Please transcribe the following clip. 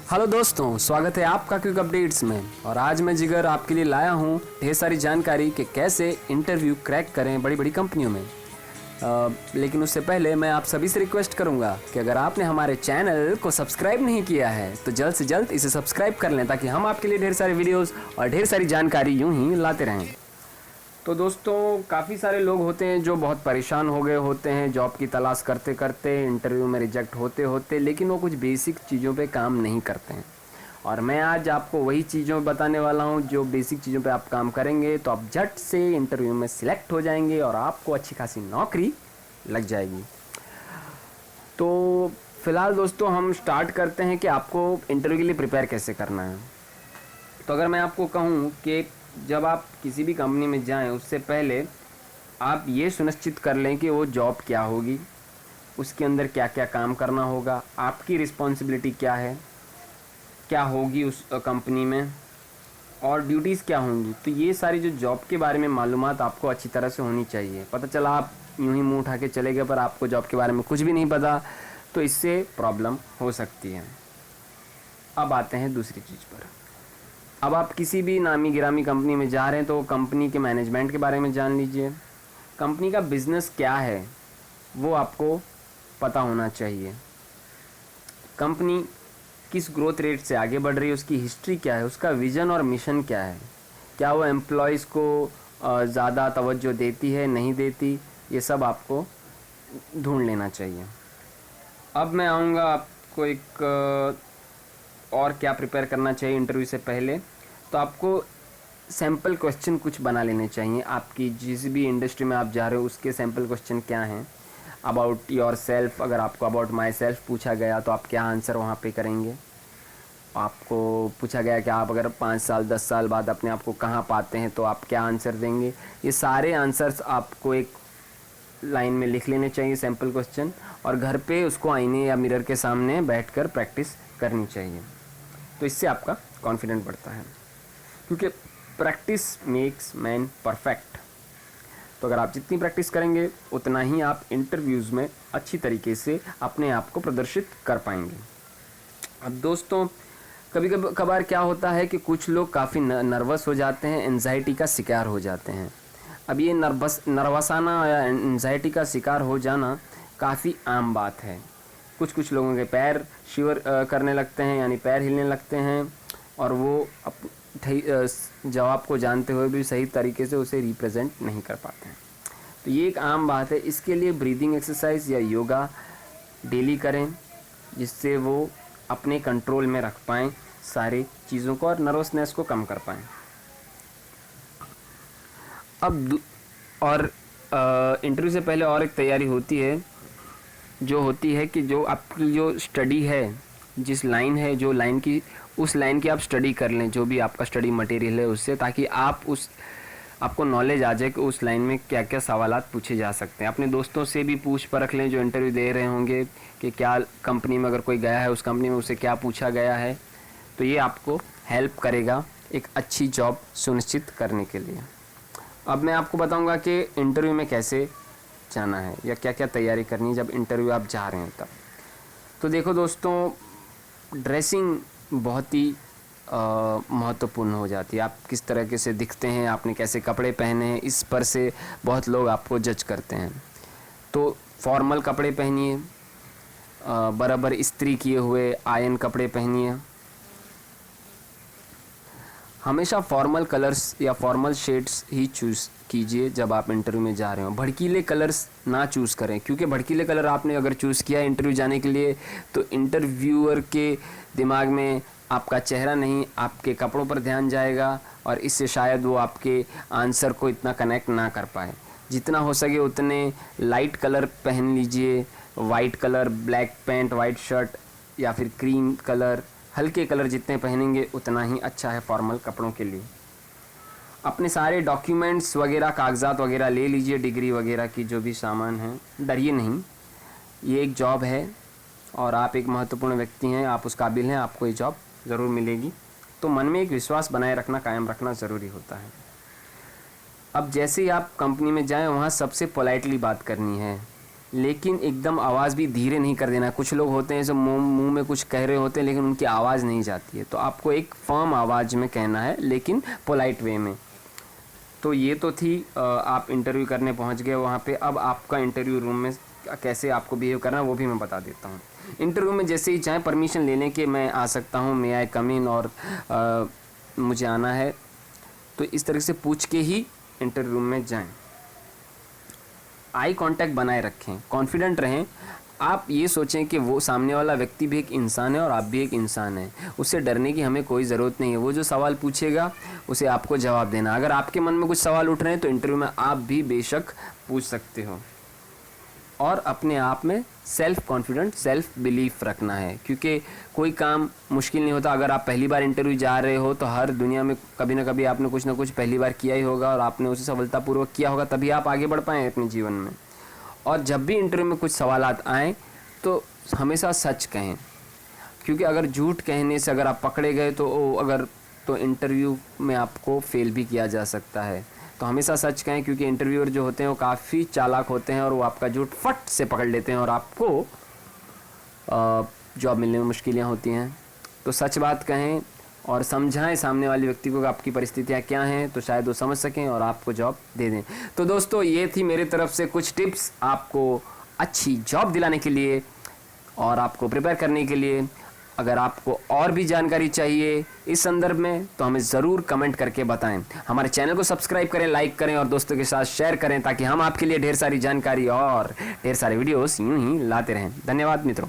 Hello दोस्तों, स्वागत है आपका क्विक अपडेट्स में। और आज मैं जिगर आपके लिए लाया हूँ ढेर सारी जानकारी कि कैसे इंटरव्यू क्रैक करें बड़ी बड़ी कंपनियों में। लेकिन उससे पहले मैं आप सभी से रिक्वेस्ट करूँगा कि अगर आपने हमारे चैनल को सब्सक्राइब नहीं किया है तो जल्द से जल्द इसे सब्सक्राइब कर लें, ताकि हम आपके लिए ढेर सारे वीडियोज़ और ढेर सारी जानकारी यूँ ही लाते रहें। तो दोस्तों, काफ़ी सारे लोग होते हैं जो बहुत परेशान हो गए होते हैं जॉब की तलाश करते करते, इंटरव्यू में रिजेक्ट होते होते, लेकिन वो कुछ बेसिक चीज़ों पे काम नहीं करते हैं। और मैं आज आपको वही चीज़ों बताने वाला हूँ जो बेसिक चीज़ों पे आप काम करेंगे तो आप झट से इंटरव्यू में सिलेक्ट हो जाएंगे और आपको अच्छी खासी नौकरी लग जाएगी। तो फिलहाल दोस्तों, हम स्टार्ट करते हैं कि आपको इंटरव्यू के लिए प्रिपेयर कैसे करना है। तो अगर मैं आपको कहूँ कि जब आप किसी भी कंपनी में जाएं उससे पहले आप ये सुनिश्चित कर लें कि वो जॉब क्या होगी, उसके अंदर क्या क्या काम करना होगा, आपकी रिस्पॉन्सिबिलिटी क्या है, क्या होगी उस कंपनी में, और ड्यूटीज़ क्या होंगी। तो ये सारी जो जॉब के बारे में मालूमात आपको अच्छी तरह से होनी चाहिए। पता चला आप यूं ही मुंह उठा के चले गए पर आपको जॉब के बारे में कुछ भी नहीं पता, तो इससे प्रॉब्लम हो सकती है। अब आते हैं दूसरी चीज़ पर। अब आप किसी भी नामी गिरामी कंपनी में जा रहे हैं तो कंपनी के मैनेजमेंट के बारे में जान लीजिए। कंपनी का बिज़नेस क्या है वो आपको पता होना चाहिए। कंपनी किस ग्रोथ रेट से आगे बढ़ रही है, उसकी हिस्ट्री क्या है, उसका विज़न और मिशन क्या है, क्या वो एम्प्लॉयज़ को ज़्यादा तवज्जो देती है, नहीं देती, ये सब आपको ढूंढ लेना चाहिए। अब मैं आऊँगा आपको एक और क्या प्रिपेयर करना चाहिए इंटरव्यू से पहले। तो आपको सैम्पल क्वेश्चन कुछ बना लेने चाहिए। आपकी जिस भी इंडस्ट्री में आप जा रहे हो उसके सैम्पल क्वेश्चन क्या हैं। अबाउट योर सेल्फ, अगर आपको अबाउट माई सेल्फ पूछा गया तो आप क्या आंसर वहाँ पे करेंगे। आपको पूछा गया कि आप अगर 5 साल 10 साल बाद अपने आप को कहाँ पाते हैं तो आप क्या आंसर देंगे। ये सारे आंसर्स आपको एक लाइन में लिख लेने चाहिए सैम्पल क्वेश्चन, और घर पे उसको आईने या मिरर के सामने बैठकर प्रैक्टिस करनी चाहिए। तो इससे आपका कॉन्फिडेंट बढ़ता है, क्योंकि प्रैक्टिस मेक्स मैन परफेक्ट। तो अगर आप जितनी प्रैक्टिस करेंगे उतना ही आप इंटरव्यूज़ में अच्छी तरीके से अपने आप को प्रदर्शित कर पाएंगे। अब दोस्तों, कभी कभार क्या होता है कि कुछ लोग काफ़ी नर्वस हो जाते हैं, एंजाइटी का शिकार हो जाते हैं। अब ये नर्वसाना या एंजाइटी का शिकार हो जाना काफ़ी आम बात है। कुछ लोगों के पैर शिवर करने लगते हैं, यानी पैर हिलने लगते हैं, और वो जवाब को जानते हुए भी सही तरीके से उसे रिप्रेजेंट नहीं कर पाते हैं। तो ये एक आम बात है। इसके लिए ब्रीदिंग एक्सरसाइज या योगा डेली करें, जिससे वो अपने कंट्रोल में रख पाएँ सारी चीज़ों को और नर्वसनेस को कम कर पाएँ। अब इंटरव्यू से पहले और एक तैयारी होती है, जो होती है कि जो आपकी जो स्टडी है, जिस लाइन है, जो लाइन की, उस लाइन की आप स्टडी कर लें, जो भी आपका स्टडी मटेरियल है उससे, ताकि आपको नॉलेज आ जाए कि उस लाइन में क्या क्या सवालात पूछे जा सकते हैं। अपने दोस्तों से भी पूछ परख लें जो इंटरव्यू दे रहे होंगे कि क्या कंपनी में अगर कोई गया है उस कंपनी में उसे क्या पूछा गया है। तो ये आपको हेल्प करेगा एक अच्छी जॉब सुनिश्चित करने के लिए। अब मैं आपको बताऊंगा कि इंटरव्यू में कैसे जाना है या क्या क्या तैयारी करनी है जब इंटरव्यू आप जा रहे हैं तब। तो देखो दोस्तों, ड्रेसिंग बहुत ही महत्वपूर्ण हो जाती है। आप किस तरीके से दिखते हैं, आपने कैसे कपड़े पहने हैं, इस पर से बहुत लोग आपको जज करते हैं। तो फॉर्मल कपड़े पहनिए, बराबर इस्त्री किए हुए आयरन कपड़े पहनिए। हमेशा फॉर्मल कलर्स या फॉर्मल शेड्स ही चूज़ कीजिए जब आप इंटरव्यू में जा रहे हो। भड़कीले कलर्स ना चूज़ करें, क्योंकि भड़कीले कलर आपने अगर चूज़ किया इंटरव्यू जाने के लिए तो इंटरव्यूअर के दिमाग में आपका चेहरा नहीं, आपके कपड़ों पर ध्यान जाएगा, और इससे शायद वो आपके आंसर को इतना कनेक्ट ना कर पाए। जितना हो सके उतने लाइट कलर पहन लीजिए। White colour, black pant, white shirt, या फिर क्रीम कलर, हल्के कलर जितने पहनेंगे उतना ही अच्छा है फॉर्मल कपड़ों के लिए। अपने सारे डॉक्यूमेंट्स वगैरह, कागजात वगैरह ले लीजिए, डिग्री वगैरह की जो भी सामान है। डरिए नहीं, ये एक जॉब है और आप एक महत्वपूर्ण व्यक्ति हैं, आप उस काबिल हैं, आपको ये जॉब ज़रूर मिलेगी। तो मन में एक विश्वास बनाए रखना, कायम रखना ज़रूरी होता है। अब जैसे ही आप कंपनी में जाएं वहाँ सबसे पोलाइटली बात करनी है। लेकिन एकदम आवाज़ भी धीरे नहीं कर देना। कुछ लोग होते हैं जो मुंह में कुछ कह रहे होते हैं लेकिन उनकी आवाज़ नहीं जाती है, तो आपको एक फर्म आवाज़ में कहना है लेकिन पोलाइट वे में। तो ये तो थी आप इंटरव्यू करने पहुंच गए वहाँ पे। अब आपका इंटरव्यू रूम में कैसे आपको बिहेव करना है वो भी मैं बता देता हूँ। इंटरव्यू में जैसे ही चाहे परमिशन लेने के मैं आ सकता हूँ, मे आई कम इन, और मुझे आना है, तो इस तरह से पूछ के ही इंटरव्यू रूम में जाएं। आई कांटेक्ट बनाए रखें, कॉन्फिडेंट रहें। आप ये सोचें कि वो सामने वाला व्यक्ति भी एक इंसान है और आप भी एक इंसान हैं, उससे डरने की हमें कोई ज़रूरत नहीं है। वो जो सवाल पूछेगा उसे आपको जवाब देना। अगर आपके मन में कुछ सवाल उठ रहे हैं तो इंटरव्यू में आप भी बेशक पूछ सकते हो। और अपने आप में सेल्फ कॉन्फिडेंट, सेल्फ बिलीफ रखना है, क्योंकि कोई काम मुश्किल नहीं होता। अगर आप पहली बार इंटरव्यू जा रहे हो तो हर दुनिया में कभी ना कभी आपने कुछ ना कुछ पहली बार किया ही होगा और आपने उसे सफलतापूर्वक किया होगा, तभी आप आगे बढ़ पाएँ अपने जीवन में। और जब भी इंटरव्यू में कुछ सवालात आएँ तो हमेशा सच कहें, क्योंकि अगर झूठ कहने से अगर आप पकड़े गए तो इंटरव्यू में आपको फेल भी किया जा सकता है। तो हमेशा सच कहें, क्योंकि इंटरव्यूअर जो होते हैं वो काफ़ी चालाक होते हैं और वो आपका झूठ फट से पकड़ लेते हैं और आपको जॉब मिलने में मुश्किलें होती हैं। तो सच बात कहें और समझाएं सामने वाले व्यक्ति को कि आपकी परिस्थितियां क्या हैं, तो शायद वो समझ सकें और आपको जॉब दे दें। तो दोस्तों, ये थी मेरी तरफ से कुछ टिप्स आपको अच्छी जॉब दिलाने के लिए और आपको प्रिपेयर करने के लिए। अगर आपको और भी जानकारी चाहिए इस संदर्भ में तो हमें ज़रूर कमेंट करके बताएं। हमारे चैनल को सब्सक्राइब करें, लाइक करें और दोस्तों के साथ शेयर करें, ताकि हम आपके लिए ढेर सारी जानकारी और ढेर सारे वीडियोस यूं ही लाते रहें। धन्यवाद मित्रों।